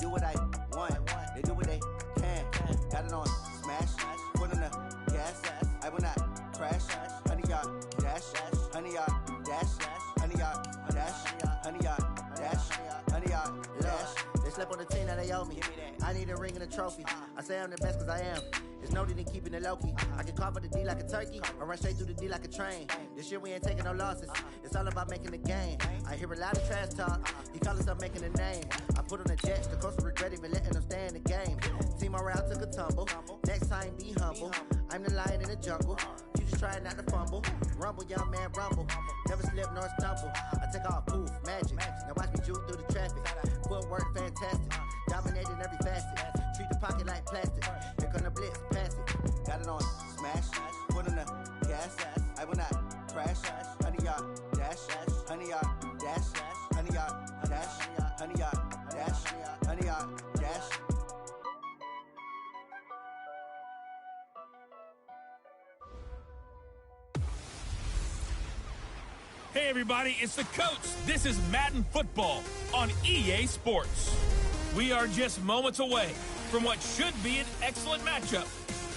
do what I want. They do what they can. Got it on smash. Foot on the gas. I will not crash. 100-yard dash. 100-yard dash. 100-yard dash. 100-yard dash. 100-yard dash. They slept on the team that they owe me. I need a ring and a trophy. I say I'm the best cause I am. It's noted in keeping it low-key. I can carve up the D like a turkey or run straight through the D like a train. This year we ain't taking no losses. It's all about making the game. I hear a lot of trash talk. He call himself making a name. I put on the Jets. The coach will regret even letting them stay in the game. Team morale took a tumble. Next time be humble. I'm the lion in the jungle. You just try not to fumble. Rumble, young man, rumble. Never slip nor stumble. I take off, poof, magic. Now watch me juke through the traffic. Footwork fantastic. Dominating every facet. Treat the pocket like plastic. Here come the blitz, pass it. Got it on smash. Put on the gas. I will not crash. 100-yard dash. 100-yard dash. 100-yard dash. 100-yard dash. 100-yard dash. Hey everybody, it's the coach. This is Madden Football on EA Sports. We are just moments away from what should be an excellent matchup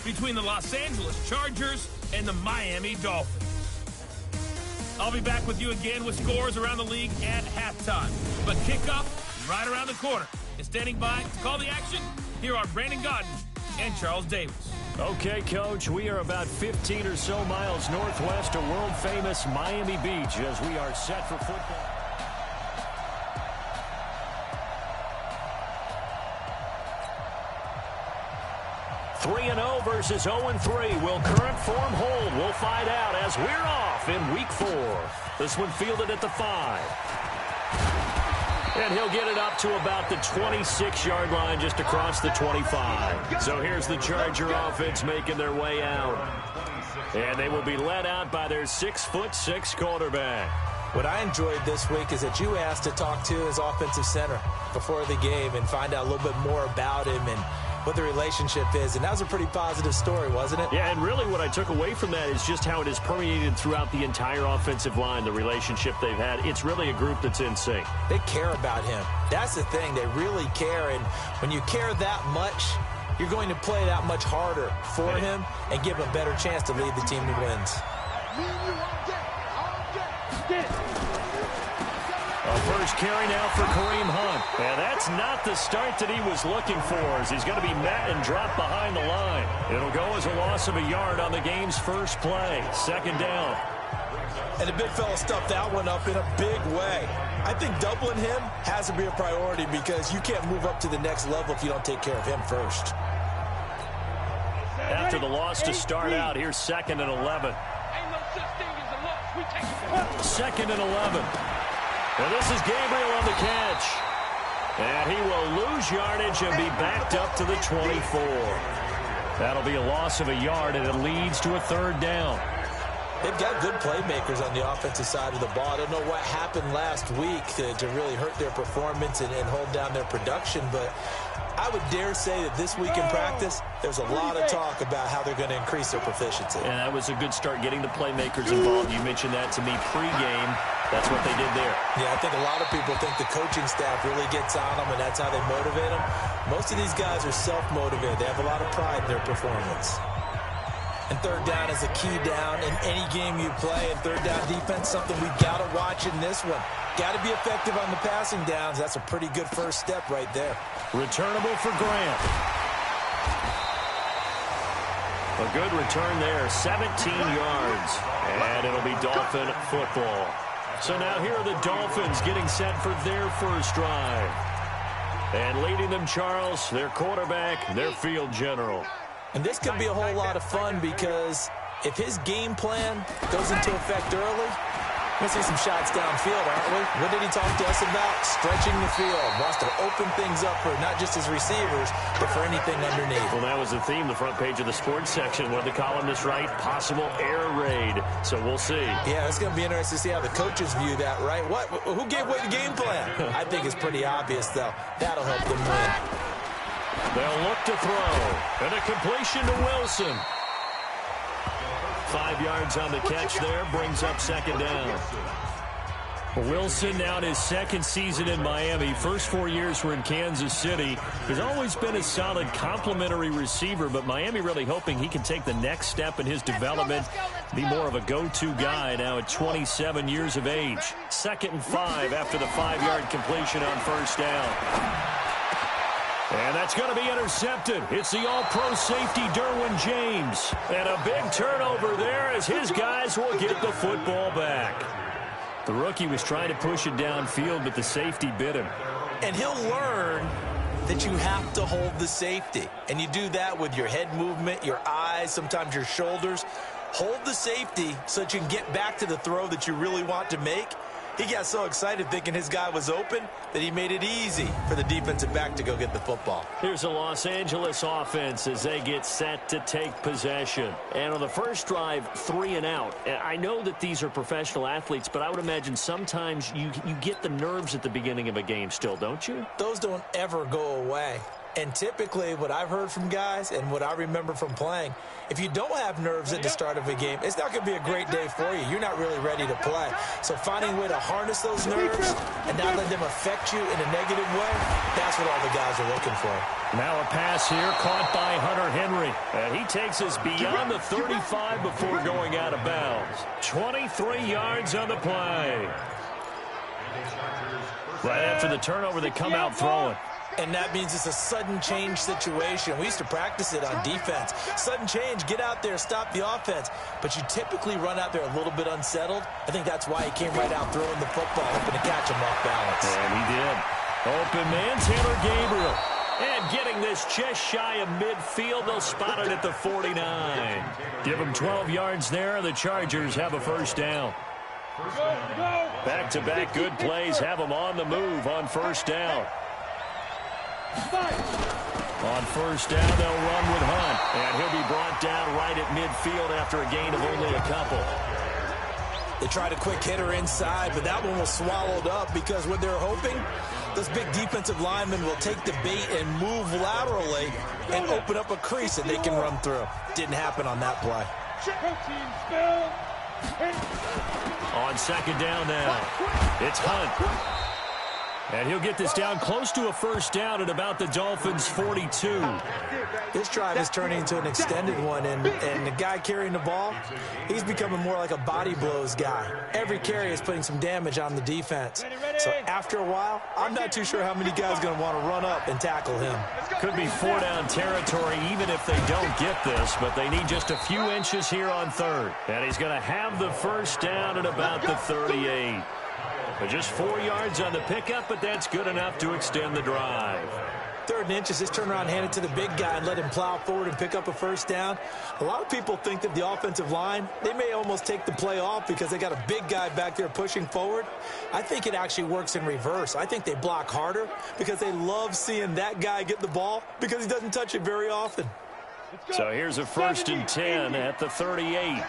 between the Los Angeles Chargers and the Miami Dolphins. I'll be back with you again with scores around the league at halftime. But kickoff right around the corner. And standing by to call the action, here are Brandon Godden and Charles Davis. Okay, Coach, we are about 15 or so miles northwest of world-famous Miami Beach as we are set for football. Three 3-0 versus 0-3. Will current form hold? We'll find out as we're off in week 4. This one fielded at the 5. And he'll get it up to about the 26-yard line just across the 25. So here's the Charger offense making their way out. And they will be led out by their 6'6" quarterback. What I enjoyed this week is that you asked to talk to his offensive center before the game and find out a little bit more about him and what the relationship is. And that was a pretty positive story, wasn't it? Yeah, and really what I took away from that is just how it has permeated throughout the entire offensive line, the relationship they've had. It's really a group that's in sync. They care about him. That's the thing. They really care. And when you care that much, you're going to play that much harder for him and give him a better chance to lead the team to wins. A first carry now for Kareem Hunt. And that's not the start that he was looking for, as he's going to be met and dropped behind the line. It'll go as a loss of a yard on the game's first play. Second down. And the big fella stuffed that one up in a big way. I think doubling him has to be a priority because you can't move up to the next level if you don't take care of him first. After the loss to start out, here's 2nd and 11. Second and 11. And this is Gabriel on the catch. And he will lose yardage and be backed up to the 24. That'll be a loss of a yard, and it leads to a third down. They've got good playmakers on the offensive side of the ball. I don't know what happened last week to really hurt their performance and hold down their production, but I would dare say that this week in practice, there's a lot of talk about how they're going to increase their proficiency. And that was a good start, getting the playmakers involved. You mentioned that to me pregame. That's what they did there. Yeah, I think a lot of people think the coaching staff really gets on them, and that's how they motivate them. Most of these guys are self-motivated. They have a lot of pride in their performance. And third down is a key down in any game you play. And third down defense, something we've got to watch in this one. Got to be effective on the passing downs. That's a pretty good first step right there. Returnable for Grant. A good return there, 17 yards. And it'll be Dolphin football. So now here are the Dolphins getting set for their first drive. And leading them, Charles, their quarterback, their field general. And this could be a whole lot of fun because if his game plan goes into effect early, we're going to see some shots downfield, aren't we? What did he talk to us about? Stretching the field. Wants to open things up for not just his receivers, but for anything underneath. Well, that was the theme, the front page of the sports section. What the columnists write, possible air raid. So we'll see. Yeah, it's going to be interesting to see how the coaches view that, right? Who gave away the game plan? I think it's pretty obvious, though. That'll help them win. They'll look to throw. And a completion to Wilson. 5 yards on the catch there, brings up second down. Wilson now in his second season in Miami. First 4 years were in Kansas City. He's always been a solid complementary receiver, but Miami really hoping he can take the next step in his development, be more of a go-to guy now at 27 years of age. 2nd and 5 after the 5-yard completion on first down. And that's going to be intercepted. It's the all-pro safety, Derwin James. And a big turnover there as his guys will get the football back. The rookie was trying to push it downfield, but the safety bit him. And he'll learn that you have to hold the safety. And you do that with your head movement, your eyes, sometimes your shoulders. Hold the safety so that you can get back to the throw that you really want to make. He got so excited thinking his guy was open that he made it easy for the defensive back to go get the football. Here's a Los Angeles offense as they get set to take possession. And on the first drive, 3 and out. I know that these are professional athletes, but I would imagine sometimes you get the nerves at the beginning of a game still, don't you? Those don't ever go away. And typically what I've heard from guys and what I remember from playing, if you don't have nerves at the start of a game, it's not going to be a great day for you. You're not really ready to play. So finding a way to harness those nerves and not let them affect you in a negative way, that's what all the guys are looking for. Now a pass here caught by Hunter Henry. And he takes us beyond the 35 before going out of bounds. 23 yards on the play. Right after the turnover, they come out throwing. And that means it's a sudden change situation. We used to practice it on defense. Sudden change, get out there, stop the offense. But you typically run out there a little bit unsettled. I think that's why he came right out throwing the football, hoping to catch him off balance. And he did. Open man, Taylor Gabriel. And getting this just shy of midfield, they'll spot it at the 49. Give him 12 yards there. The Chargers have a first down. Back-to-back good plays have them on the move on first down. On first down, they'll run with Hunt. And he'll be brought down right at midfield after a gain of only a couple. They tried a quick hitter inside, but that one was swallowed up because what they're hoping, those big defensive linemen will take the bait and move laterally and open up a crease that they can run through. Didn't happen on that play. On second down now, it's Hunt. And he'll get this down close to a first down at about the Dolphins' 42. This drive is turning into an extended one, and the guy carrying the ball, he's becoming more like a body blows guy. Every carry is putting some damage on the defense. So after a while, I'm not too sure how many guys are going to want to run up and tackle him. Could be 4-down territory even if they don't get this, but they need just a few inches here on third. And he's going to have the first down at about the 38. But just 4 yards on the pickup, but that's good enough to extend the drive. 3rd and inches, just turn around, hand it to the big guy, and let him plow forward and pick up a first down. A lot of people think that the offensive line, they may almost take the play off because they got a big guy back there pushing forward. I think it actually works in reverse. I think they block harder because they love seeing that guy get the ball because he doesn't touch it very often. So here's a 1st and 10 at the 38.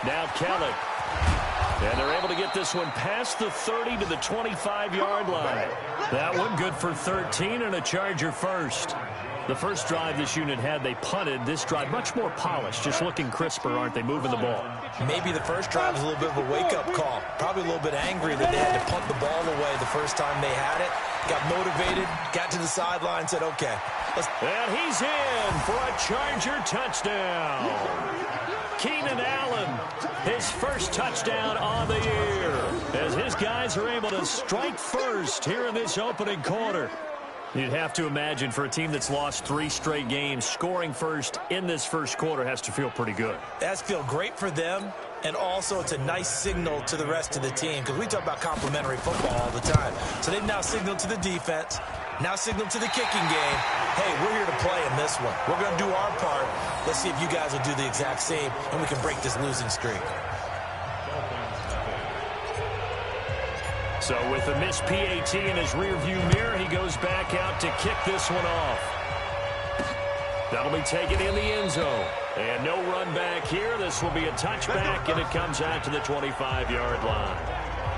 Now Kelly. And they're able to get this one past the 30 to the 25-yard line. That one good for 13 and a Charger first. The first drive this unit had, they punted. This drive much more polished, just looking crisper, aren't they, moving the ball? Maybe the first drive was a little bit of a wake-up call. Probably a little bit angry that they had to punt the ball away the first time they had it. Got motivated, got to the sideline, said, okay. And he's in for a Charger touchdown. Keenan Allen, his first touchdown on the year, as his guys are able to strike first here in this opening quarter. You'd have to imagine for a team that's lost 3 straight games, scoring first in this first quarter has to feel pretty good. That's feel great for them, and also it's a nice signal to the rest of the team because we talk about complimentary football all the time. So they've now signaled to the defense, now signaled to the kicking game, hey, we're here to play in this one. We're going to do our part. Let's see if you guys will do the exact same, and we can break this losing streak. So with a missed PAT in his rearview mirror, he goes back out to kick this one off. That'll be taken in the end zone. And no run back here. This will be a touchback, and it comes out to the 25-yard line.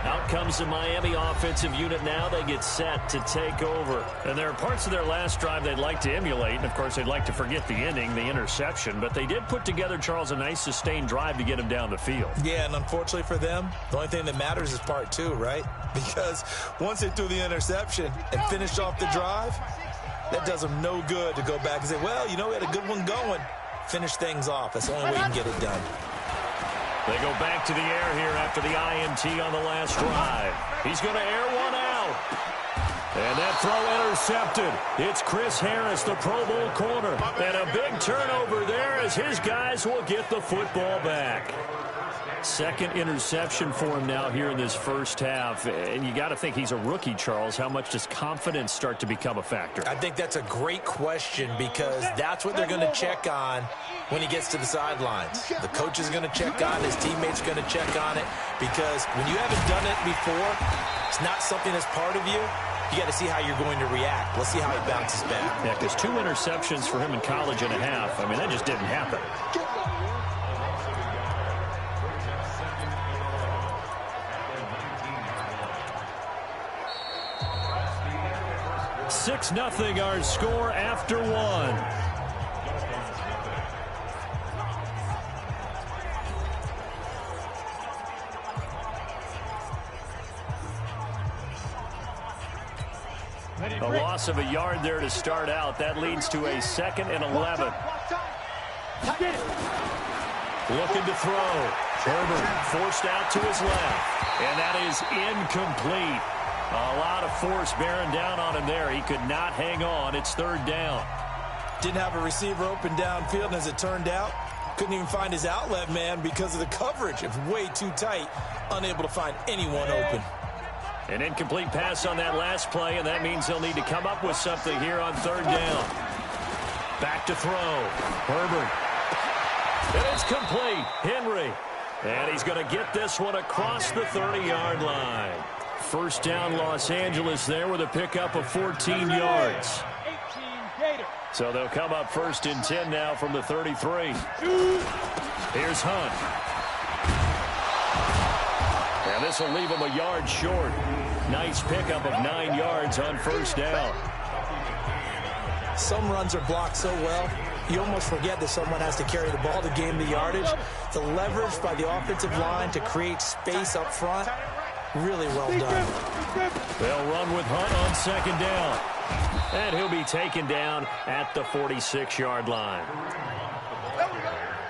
Out comes the Miami offensive unit now. They get set to take over. And there are parts of their last drive they'd like to emulate. And, of course, they'd like to forget the ending, the interception. But they did put together, Charles, a nice sustained drive to get them down the field. Yeah, and unfortunately for them, the only thing that matters is part two, right? Because once they threw the interception and finished off the drive, that does them no good to go back and say, well, you know, we had a good one going. Finish things off. That's the only way you can get it done. They go back to the air here after the INT on the last drive. He's going to air one out. And that throw intercepted. It's Chris Harris, the Pro Bowl corner. And a big turnover there as his guys will get the football back. Second interception for him now here in this first half. And you got to think he's a rookie, Charles. How much does confidence start to become a factor? I think that's a great question because that's what they're going to check on when he gets to the sidelines. The coach is going to check on it. His teammates are going to check on it because when you haven't done it before, it's not something that's part of you. You got to see how you're going to react. Let's see how he bounces back. Yeah, because 2 interceptions for him in college and a half. I mean, that just didn't happen. 6-0 our score after 1. A loss of a yard there to start out. That leads to a 2nd and 11. Looking to throw. Herbert forced out to his left. And that is incomplete. A lot of force bearing down on him there. He could not hang on. It's 3rd down. Didn't have a receiver open downfield, and as it turned out, couldn't even find his outlet man because of the coverage. It was way too tight. Unable to find anyone open. An incomplete pass on that last play, and that means they'll need to come up with something here on 3rd down. Back to throw. Herbert. And it's complete. Henry. And he's going to get this one across the 30-yard line. First down, Los Angeles there with a pickup of 14 yards. So they'll come up 1st and 10 now from the 33. Here's Hunt. And this will leave him a yard short. Nice pickup of 9 yards on 1st down. Some runs are blocked so well, you almost forget that someone has to carry the ball to gain the yardage. The leverage by the offensive line to create space up front, really well done. They'll run with Hunt on 2nd down. And he'll be taken down at the 46-yard line.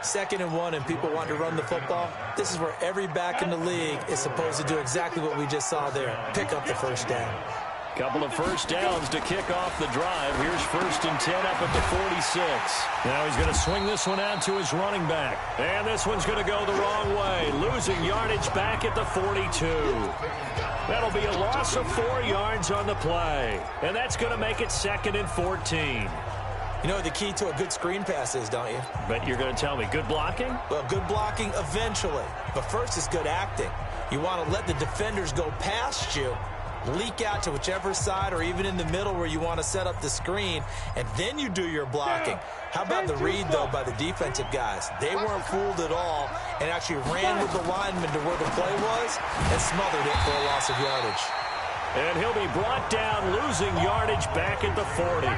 2nd and 1, and people want to run the football. This is where every back in the league is supposed to do exactly what we just saw there. Pick up the 1st down. Couple of 1st downs to kick off the drive. Here's 1st and 10 up at the 46. Now he's going to swing this one out to his running back. And this one's going to go the wrong way. Losing yardage back at the 42. That'll be a loss of 4 yards on the play. And that's going to make it 2nd and 14. You know what the key to a good screen pass is, don't you? But you're going to tell me, good blocking? Well, good blocking eventually. But first is good acting. You want to let the defenders go past you, leak out to whichever side or even in the middle where you want to set up the screen, and then you do your blocking. How about the read, though, by the defensive guys? They weren't fooled at all and actually ran with the lineman to where the play was and smothered it for a loss of yardage. And he'll be brought down, losing yardage back at the 40.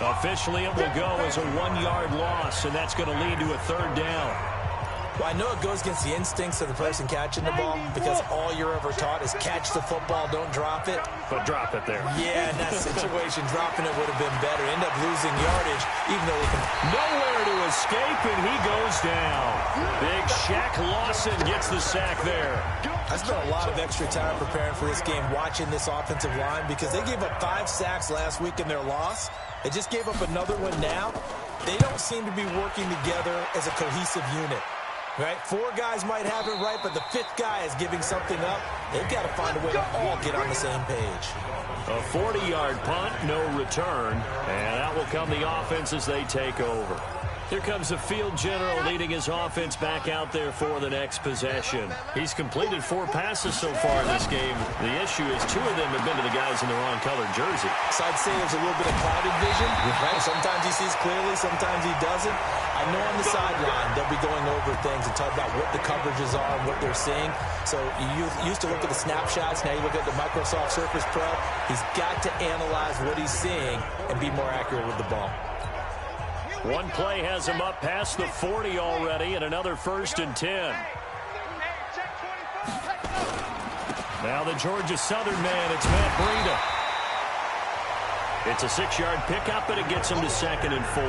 Officially, it will go as a 1-yard loss, and that's going to lead to a 3rd down. Well, I know it goes against the instincts of the person catching the ball because all you're ever taught is catch the football, don't drop it. But drop it there. Yeah, in that situation, dropping it would have been better. End up losing yardage, even though it can... Nowhere to escape, and he goes down. Big Shaq Lawson gets the sack there. I spent a lot of extra time preparing for this game, watching this offensive line, because they gave up 5 sacks last week in their loss. They just gave up another one now. They don't seem to be working together as a cohesive unit. Right? 4 guys might have it right, but the 5th guy is giving something up. They've got to find a way to all get on the same page. A 40-yard punt, no return, and that will come the offense as they take over. Here comes the field general leading his offense back out there for the next possession. He's completed 4 passes so far in this game. The issue is 2 of them have been to the guys in the wrong colored jersey. So I'd say there's a little bit of clouded vision. Right? Sometimes he sees clearly, sometimes he doesn't. I know on the sideline they'll be going over things and talk about what the coverages are and what they're seeing. So you used to look at the snapshots. Now you look at the Microsoft Surface Pro. He's got to analyze what he's seeing and be more accurate with the ball. One play has him up past the 40 already, and another 1st and 10. Now the Georgia Southern man, it's Matt Breida. It's a 6-yard pickup, and it gets him to 2nd and 4.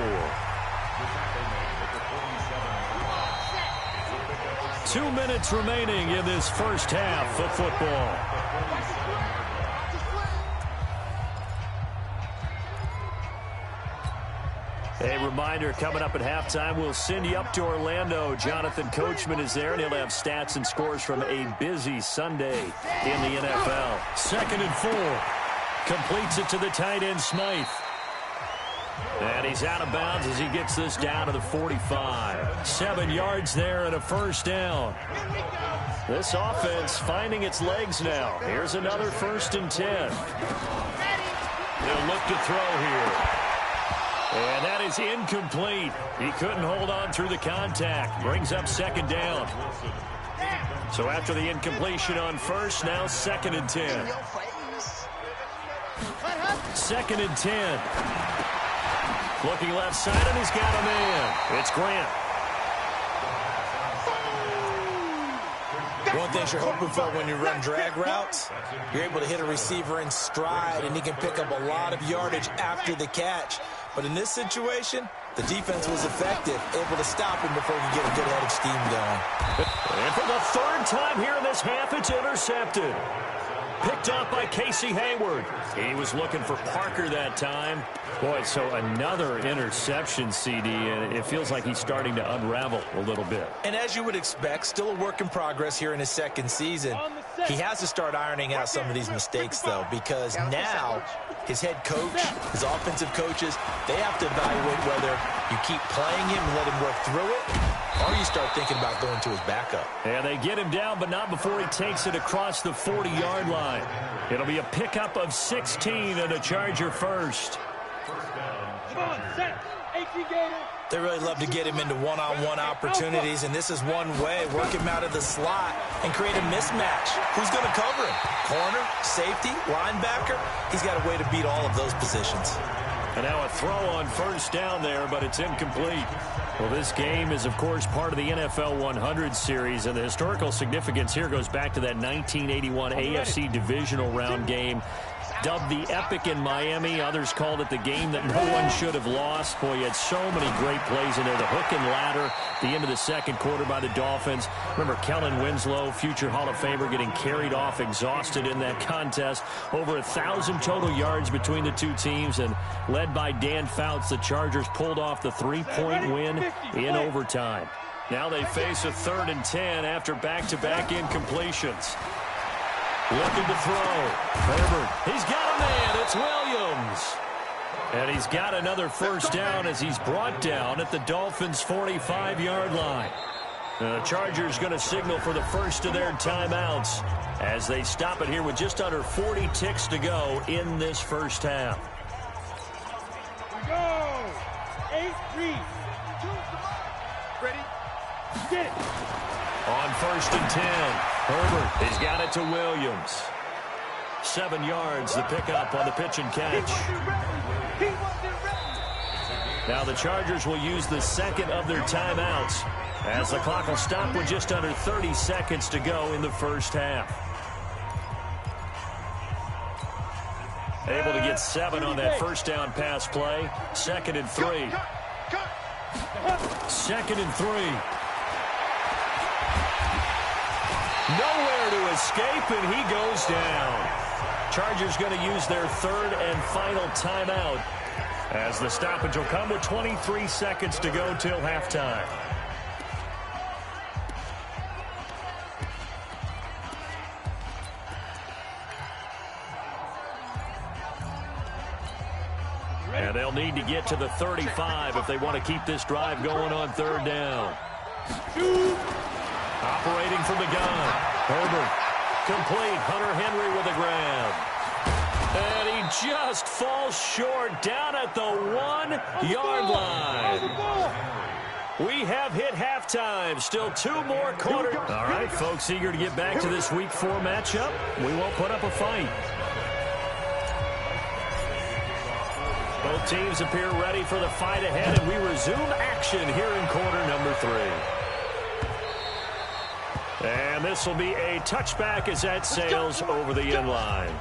2 minutes remaining in this first half of football. A reminder, coming up at halftime, we'll send you up to Orlando. Jonathan Coachman is there, and he'll have stats and scores from a busy Sunday in the NFL. 2nd and 4. Completes it to the tight end, Smythe. And he's out of bounds as he gets this down to the 45. 7 yards there and a 1st down. This offense finding its legs now. Here's another 1st and 10. They'll look to throw here. And that is incomplete. He couldn't hold on through the contact. Brings up 2nd down. So after the incompletion on 1st, now 2nd and 10. 2nd and 10. Looking left side, and he's got a man. It's Grant. One thing you're hoping for when you run drag routes, you're able to hit a receiver in stride, and he can pick up a lot of yardage after the catch. But in this situation, the defense was effective, able to stop him before he could get a good head of steam going. And for the 3rd time here in this half, it's intercepted. Picked up by Casey Hayward. He was looking for Parker that time. Boy, so another interception, CD, and it feels like he's starting to unravel a little bit. And as you would expect, still a work in progress here in his 2nd season. He has to start ironing out some of these mistakes, though, because now his head coach, his offensive coaches, they have to evaluate whether you keep playing him and let him work through it, or you start thinking about going to his backup. And they get him down, but not before he takes it across the 40-yard line. It'll be a pickup of 16 and a Charger 1st. They really love to get him into one-on-one opportunities, and this is one way. Work him out of the slot and create a mismatch. Who's going to cover him? Corner, safety, linebacker? He's got a way to beat all of those positions. And now a throw on 1st down there, but it's incomplete. Well, this game is, of course, part of the NFL 100 series, and the historical significance here goes back to that 1981 AFC divisional round game. Dubbed the Epic in Miami. Others called it the game that no one should have lost. Boy, you had so many great plays in there. The hook and ladder, the end of the 2nd quarter by the Dolphins. Remember Kellen Winslow, future Hall of Famer, getting carried off, exhausted in that contest. Over 1,000 total yards between the two teams, and led by Dan Fouts, the Chargers pulled off the 3-point win in overtime. Now they face a 3rd and 10 after back-to-back incompletions. Looking to throw. Herbert. He's got a man. It's Williams. And he's got another 1st down as he's brought down at the Dolphins' 45-yard line. The Chargers going to signal for the first of their timeouts as they stop it here with just under 40 ticks to go in this first half. We go. 8-3. Ready? Get it. On 1st and 10, Herbert, he's got it to Williams. 7 yards, the pickup on the pitch and catch. Now the Chargers will use the 2nd of their timeouts as the clock will stop with just under 30 seconds to go in the first half. Able to get 7 on that 1st down pass play. 2nd and 3. 2nd and 3. Nowhere to escape, and he goes down. Chargers going to use their 3rd and final timeout as the stoppage will come with 23 seconds to go till halftime. And they'll need to get to the 35 if they want to keep this drive going on 3rd down. Operating from the gun. Herbert. Complete. Hunter Henry with a grab. And he just falls short down at the 1-yard line. We have hit halftime. Still 2 more quarters. All right, folks, eager to get back to this Week 4 matchup. We won't put up a fight. Both teams appear ready for the fight ahead, and we resume action here in quarter number 3. And this will be a touchback as that sails over the end line.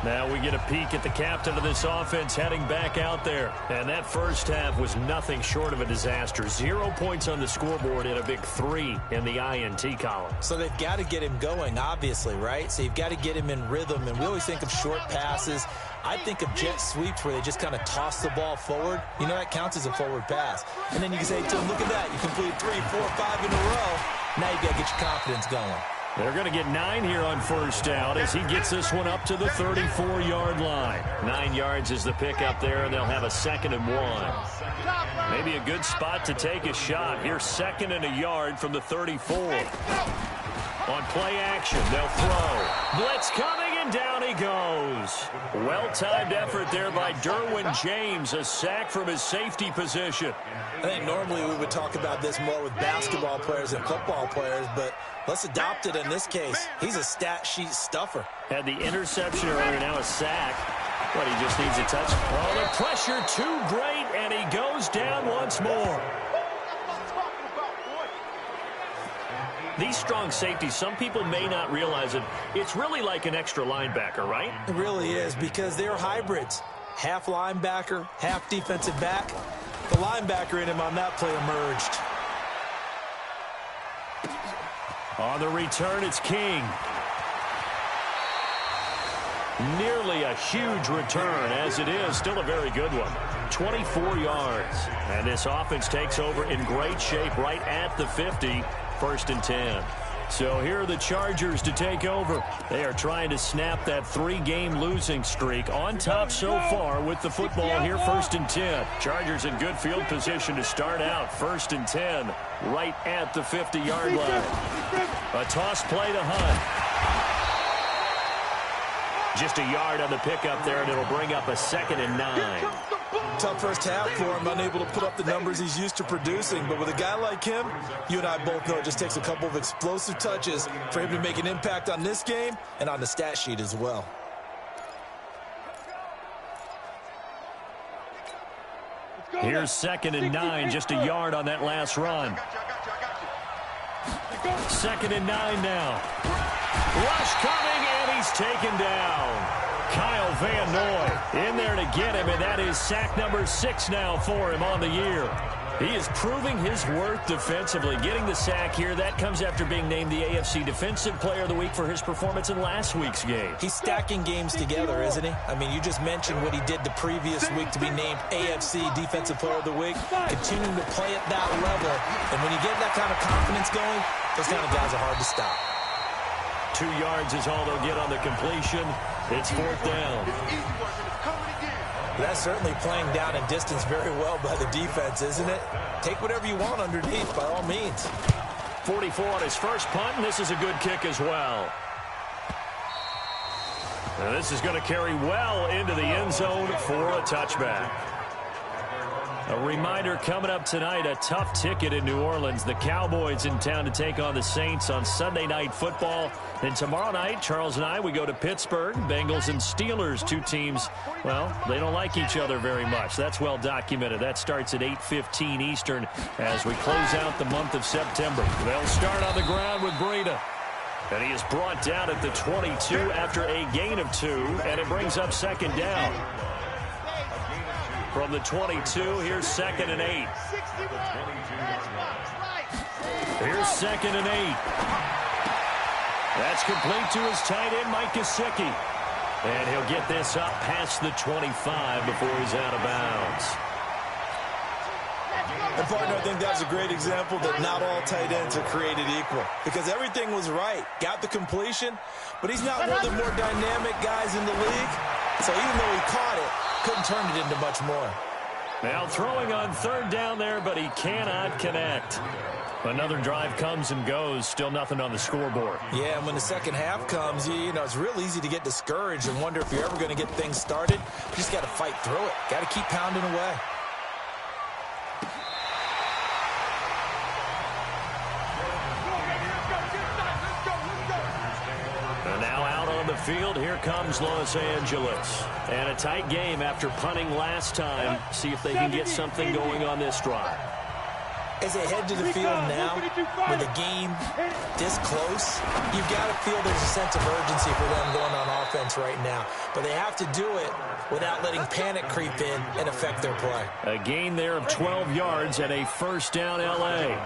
Now we get a peek at the captain of this offense heading back out there. And that first half was nothing short of a disaster. 0 points on the scoreboard and a big 3 in the INT column. So they've got to get him going, obviously, right? So you've got to get him in rhythm. And we always think of short passes. I think of jet sweeps where they just kind of toss the ball forward. You know, that counts as a forward pass. And then you can say, Tim, look at that. You complete 3, 4, 5 in a row. Now you've got to get your confidence going. They're going to get 9 here on first down as he gets this one up to the 34-yard line. 9 yards is the pickup there, and they'll have a 2nd and 1. Maybe a good spot to take a shot. Here's 2nd and a yard from the 34. On play action, they'll throw. Blitz coming, and down he goes. Well-timed effort there by Derwin James, a sack from his safety position. I think normally we would talk about this more with basketball players and football players, but let's adopt it in this case. He's a stat sheet stuffer. Had the interception earlier, now a sack. But he just needs a touch. Oh, the pressure too great, and he goes down once more. These strong safeties, some people may not realize it. It's really like an extra linebacker, right? It really is, because they're hybrids. Half linebacker, half defensive back. The linebacker in him on that play emerged. On the return, it's King. Nearly a huge return, as it is. Still a very good one. 24 yards. And this offense takes over in great shape right at the 50. 1st and 10. So here are the Chargers to take over. They are trying to snap that 3-game losing streak. On top so far with the football here, 1st and 10. Chargers in good field position to start out. 1st and 10, right at the 50-yard line. A toss play to Hunt. Just a yard on the pickup there, and it'll bring up a 2nd and 9. Tough first half for him, unable to put up the numbers he's used to producing. But with a guy like him, you and I both know it just takes a couple of explosive touches for him to make an impact on this game and on the stat sheet as well. Here's 2nd and 9, just a yard on that last run. 2nd and 9 now. Rush coming, and he's taken down. Kyle Van Noy in there to get him, and that is sack number 6 now for him on the year. He is proving his worth defensively. Getting the sack here, that comes after being named the AFC Defensive Player of the Week for his performance in last week's game. He's stacking games together, isn't he? I mean, you just mentioned what he did the previous week to be named AFC Defensive Player of the Week. Continuing to play at that level, and when you get that kind of confidence going, those kind of guys are hard to stop. 2 yards is all they'll get on the completion. It's 4th down. That's certainly playing down and distance very well by the defense, isn't it? Take whatever you want underneath, by all means. 44 on his first punt, and this is a good kick as well. Now this is going to carry well into the end zone for a touchback. A reminder coming up tonight, a tough ticket in New Orleans. The Cowboys in town to take on the Saints on Sunday Night Football. Then tomorrow night, Charles and I, we go to Pittsburgh. Bengals and Steelers, 2 teams, well, they don't like each other very much. That's well documented. That starts at 8:15 Eastern as we close out the month of September. They'll start on the ground with Breida. And he is brought down at the 22 after a gain of 2, and it brings up 2nd down. From the 22, here's 2nd and 8. Here's 2nd and 8. That's complete to his tight end, Mike Gesicki. And he'll get this up past the 25 before he's out of bounds. And partner, I think that's a great example that not all tight ends are created equal. Because everything was right. Got the completion, but he's not one of the more dynamic guys in the league. So even though he caught it, couldn't turn it into much more. Now throwing on 3rd down there, but he cannot connect. Another drive comes and goes. Still nothing on the scoreboard. Yeah, and when the second half comes, you know, it's real easy to get discouraged and wonder if you're ever going to get things started. You just got to fight through it. Got to keep pounding away. the field. Here comes Los Angeles. And a tight game after punting last time. See if they can get something going on this drive. As they head to the field now, with the game this close, you've got to feel there's a sense of urgency for them going on offense right now. But they have to do it without letting panic creep in and affect their play. A gain there of 12 yards and a first down L.A.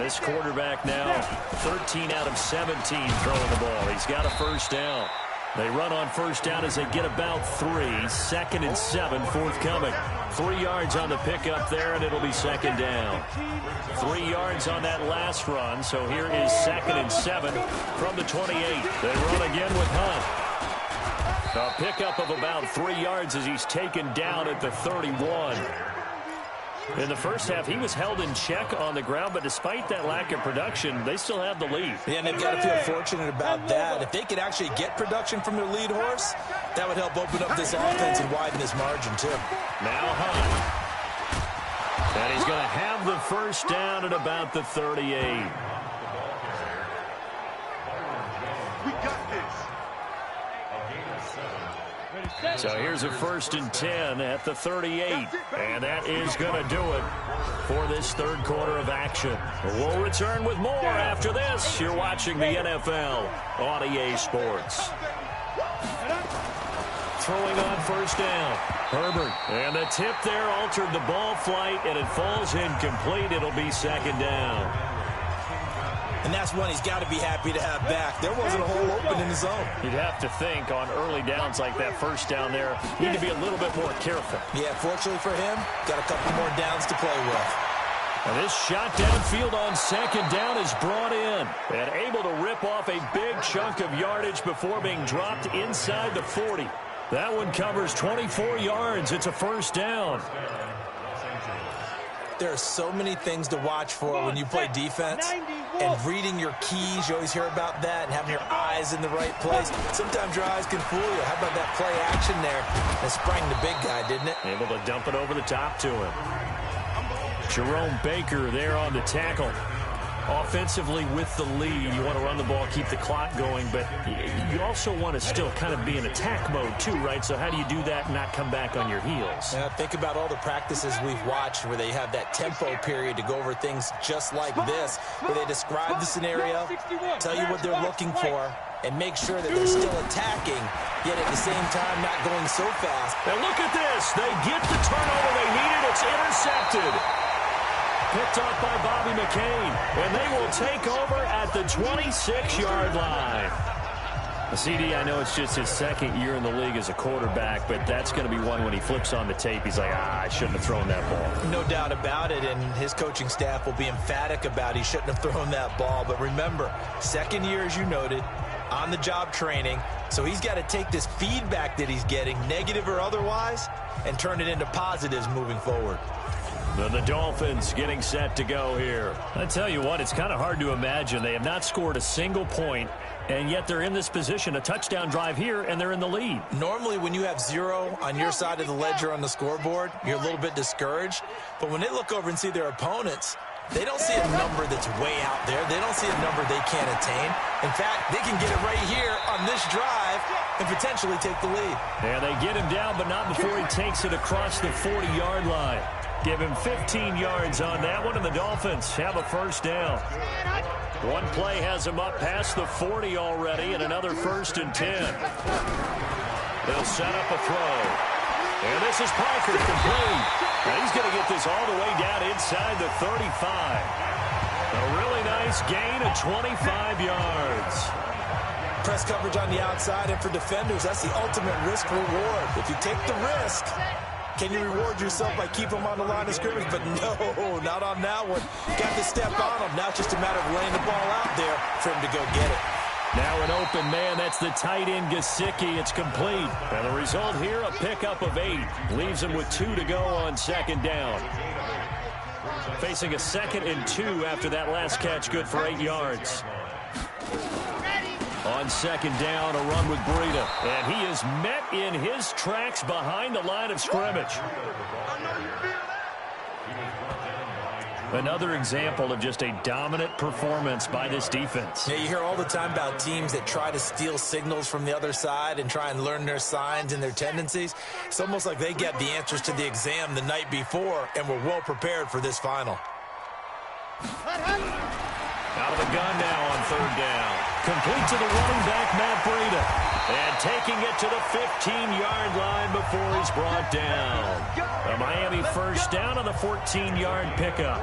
This quarterback now 13 out of 17 throwing the ball. He's got a first down. They run on first down as they get about 3. 2nd and 7 forthcoming. 3 yards on the pickup there, and it'll be 2nd down. 3 yards on that last run, so here is 2nd and 7 from the 28. They run again with Hunt. A pickup of about 3 yards as he's taken down at the 31. In the first half, he was held in check on the ground, but despite that lack of production, they still have the lead. Yeah, and they've got to feel fortunate about that. If they could actually get production from their lead horse, that would help open up this offense and widen this margin, too. Now Hunt. And he's going to have the first down at about the 38. We got this. So here's a 1st and 10 at the 38. And that is going to do it for this third quarter of action. We'll return with more after this. You're watching the NFL on EA Sports. Throwing on first down. Herbert. And the tip there altered the ball flight, and it falls incomplete. It'll be 2nd down. And that's one he's got to be happy to have back. There wasn't a hole open in the zone. You'd have to think on early downs like that first down there, you need to be a little bit more careful. Yeah, fortunately for him, got a couple more downs to play with. And this shot downfield on 2nd down is brought in and able to rip off a big chunk of yardage before being dropped inside the 40. That one covers 24 yards. It's a first down. There are so many things to watch for when you play defense, and reading your keys, you always hear about that, and having your eyes in the right place. Sometimes your eyes can fool you. How about that play action there? That sprang the big guy, didn't it? Able to dump it over the top to him. Jerome Baker there on the tackle. Offensively with the lead, you want to run the ball, keep the clock going, but you also want to still kind of be in attack mode too, right? So how do you do that and not come back on your heels? Yeah, think about all the practices we've watched where they have that tempo period to go over things just like this, where they describe the scenario, tell you what they're looking for, and make sure that they're still attacking, yet at the same time not going so fast. And look at this. They get the turnover they needed. It's intercepted. Picked off by Bobby McCain, and they will take over at the 26-yard line. CD, I know it's just his 2nd year in the league as a quarterback, but that's going to be one when he flips on the tape, he's like, I shouldn't have thrown that ball. No doubt about it, and his coaching staff will be emphatic about he shouldn't have thrown that ball. But remember, 2nd year, as you noted, on-the-job training, so he's got to take this feedback that he's getting, negative or otherwise, and turn it into positives moving forward. The Dolphins getting set to go here. I tell you what, it's kind of hard to imagine. They have not scored a single point, and yet they're in this position, a touchdown drive here, and they're in the lead. Normally, when you have 0 on your side of the ledger on the scoreboard, you're a little bit discouraged. But when they look over and see their opponents, they don't see a number that's way out there. They don't see a number they can't attain. In fact, they can get it right here on this drive and potentially take the lead. And they get him down, but not before he takes it across the 40-yard line. Give him 15 yards on that one, and the Dolphins have a first down. One play has him up past the 40 already, and another 1st and 10. They'll set up a throw. And this is Parker complete. And he's going to get this all the way down inside the 35. A really nice gain of 25 yards. Press coverage on the outside, and for defenders, that's the ultimate risk reward. If you take the risk, can you reward yourself by keeping them on the line of scrimmage? But no, not on that one. Got to step on them. Now it's just a matter of laying the ball out there for him to go get it. Now an open man. That's the tight end, Gesicki. It's complete. And the result here, a pickup of 8. Leaves him with 2 to go on 2nd down. Facing a 2nd and 2 after that last catch, good for 8 yards. On 2nd down, a run with Breida. And he is met in his tracks behind the line of scrimmage. Another example of just a dominant performance by this defense. Yeah, you hear all the time about teams that try to steal signals from the other side and try and learn their signs and their tendencies. It's almost like they get the answers to the exam the night before and were well prepared for this final. Out of the gun now on third down. Complete to the running back, Matt Breida. And taking it to the 15-yard line before he's brought down. A Miami first down on the 14-yard pickup.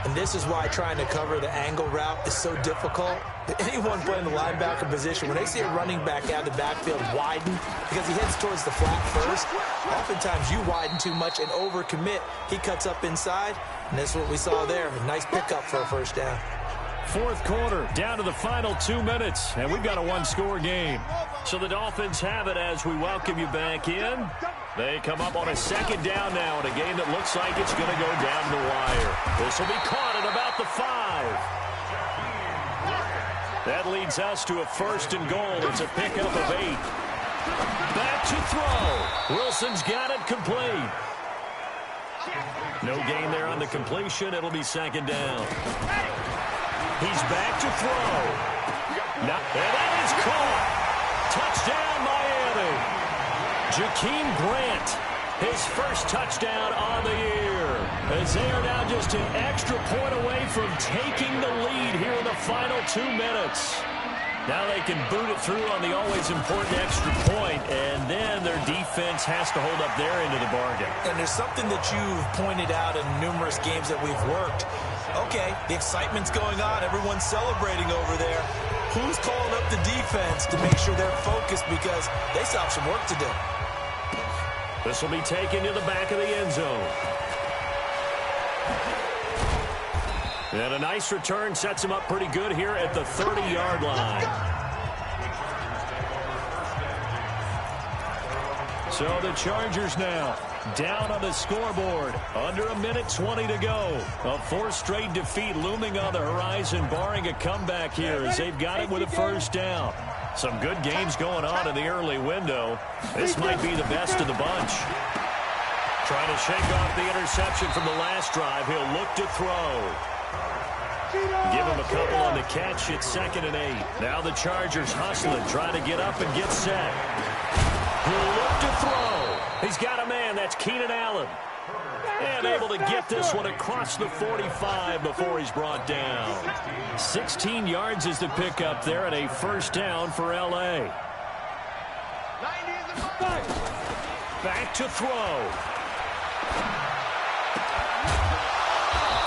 And this is why trying to cover the angle route is so difficult. Anyone playing the linebacker position, when they see a running back out of the backfield widen because he heads towards the flat first, oftentimes you widen too much and overcommit. He cuts up inside, and that's what we saw there. A nice pickup for a first down. Fourth quarter, down to the final 2 minutes, and we've got a one-score game. So the Dolphins have it as we welcome you back in. They come up on a second down now in a game that looks like it's going to go down the wire. This will be caught at about the 5. That leads us to a first and goal. It's a pickup of 8. Back to throw. Wilson's got it complete. No gain there on the completion. It'll be second down. He's back to throw. And that is caught. Touchdown, Miami. Jakeem Grant, his first touchdown on the year. As they are now just an extra point away from taking the lead here in the final 2 minutes. Now they can boot it through on the always important extra point, and then their defense has to hold up their end of the bargain. And there's something that you've pointed out in numerous games that we've worked. Okay, the excitement's going on. Everyone's celebrating over there. Who's calling up the defense to make sure they're focused because they still have some work to do? This will be taken to the back of the end zone. And a nice return sets him up pretty good here at the 30-yard line. So the Chargers now down on the scoreboard. Under a minute 20 to go. A fourth straight defeat looming on the horizon, barring a comeback here as they've got it with a first down. Some good games going on in the early window. This might be the best of the bunch. Trying to shake off the interception from the last drive. He'll look to throw. Give him a couple on the catch. It's 2nd and 8. Now the Chargers hustling, trying to get up and get set. He'll look to throw. He's got a man. That's Keenan Allen. And able to get this one across the 45 before he's brought down. 16 yards is the pickup there and a first down for L.A. Back to throw.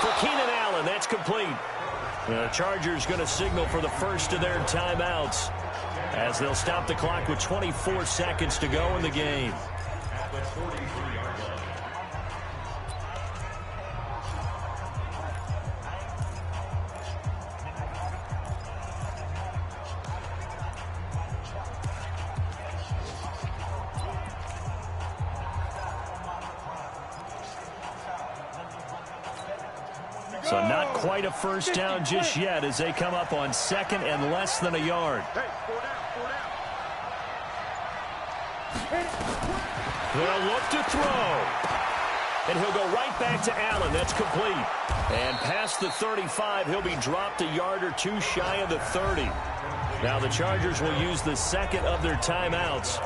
For Keenan Allen, that's complete. The Chargers going to signal for the first of their timeouts as they'll stop the clock with 24 seconds to go in the game. So not quite a first down just yet as they come up on 2nd and less than a yard. They'll look to throw. And he'll go right back to Allen. That's complete. And past the 35, he'll be dropped a yard or two shy of the 30. Now the Chargers will use the second of their timeouts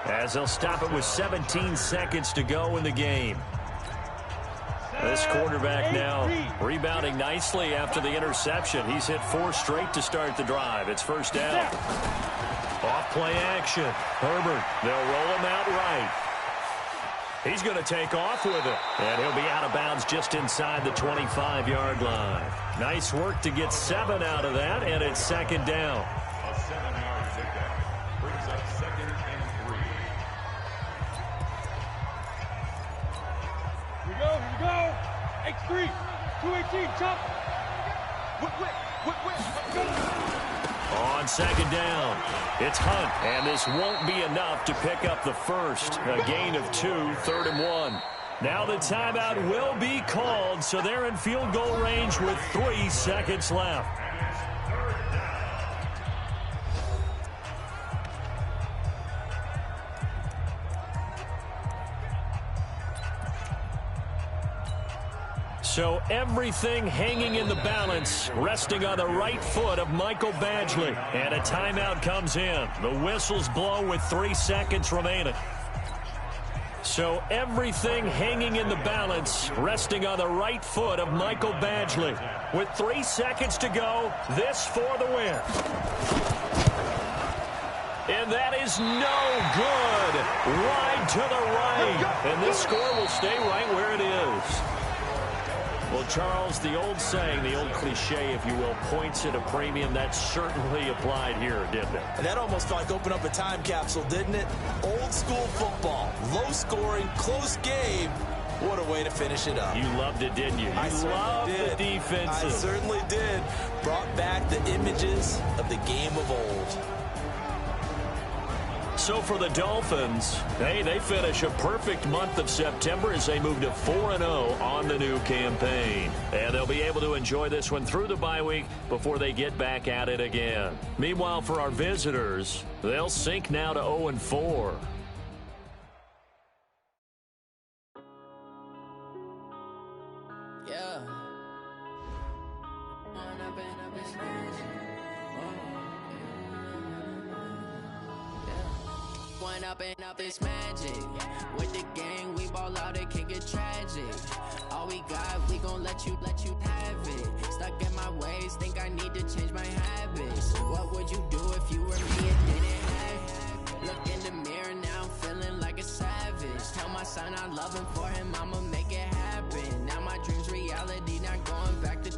as they'll stop it with 17 seconds to go in the game. This quarterback now rebounding nicely after the interception. He's hit 4 straight to start the drive. It's first down. Off play action. Herbert, they'll roll him out right. He's going to take off with it. And he'll be out of bounds just inside the 25-yard line. Nice work to get 7 out of that, and it's second down. A 7-yard pickup brings up 2nd and 3. Here we go. X3, 218, chop. On second down, it's Hunt, and this won't be enough to pick up the first. A gain of 2, 3rd and 1. Now the timeout will be called, so they're in field goal range with 3 seconds left. So everything hanging in the balance, resting on the right foot of Michael Badgley. And a timeout comes in. The whistles blow with 3 seconds remaining. So everything hanging in the balance, resting on the right foot of Michael Badgley. With 3 seconds to go, this for the win. And that is no good. Wide to the right. And this score will stay right where it is. Well, Charles, the old saying, the old cliche, if you will, points at a premium, that certainly applied here, didn't it? And that almost felt like opened up a time capsule, didn't it? Old school football, low scoring, close game. What a way to finish it up. You loved it, didn't you? I loved the defenses. I certainly did. Brought back the images of the game of old. So for the Dolphins, hey, they finish a perfect month of September as they move to 4-0 on the new campaign. And they'll be able to enjoy this one through the bye week before they get back at it again. Meanwhile, for our visitors, they'll sink now to 0-4. Yeah. Up this magic. With the gang, we ball out, it can get tragic. All we got, we gon' let you have it. Stuck in my ways, think I need to change my habits. What would you do if you were me and didn't have it? Look in the mirror, now I'm feeling like a savage. Tell my son I love him, for him I'ma make it happen. Now my dream's reality, not going back to.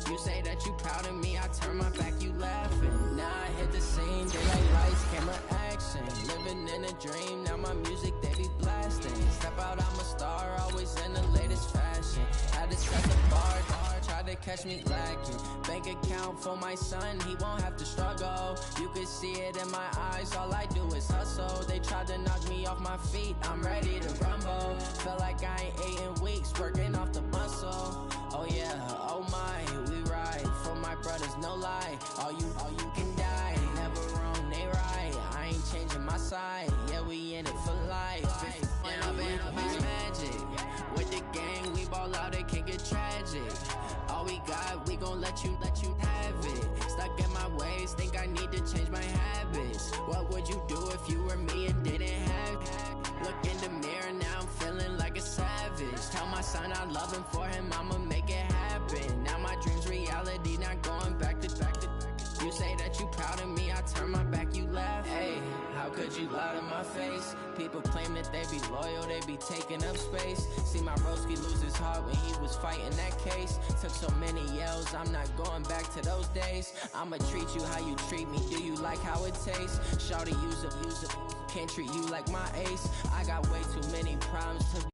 You say that you proud of me, I turn my back, you laughing. Now I hit the scene, daylight lights, camera action. Living in a dream, now my music, they be blasting. Step out, I'm a star, always in the latest fashion. Had to set the bar, tried to catch me lacking. Bank account for my son, he won't have to struggle. You can see it in my eyes, all I do is hustle. They tried to knock me off my feet, I'm ready to rumble. Feel like I ain't ate in weeks, working off the muscle. Oh yeah, oh my, we ride for my brothers, no lie. All you can die, never wrong, they right. I ain't changing my side, yeah, we in it for life. Now it's magic. With the gang, we ball out, it can get tragic. All we got, we gon' let you have it. Stuck in my ways, think I need to change my habits. What would you do if you were me and didn't have it? Look in the mirror, now I'm feeling like a savage. Tell my son I love him, for him I'ma make it happen. Now my dream's reality, not going back to. You say that you proud of me, I turn my back, you laugh. Hey, how could you lie to my face? People claim that they be loyal, they be taking up space. See my broski lose his heart when he was fighting that case. Took so many yells, I'm not going back to those days. I'ma treat you how you treat me, do you like how it tastes? Shawty, use it, can't treat you like my ace. I got way too many problems to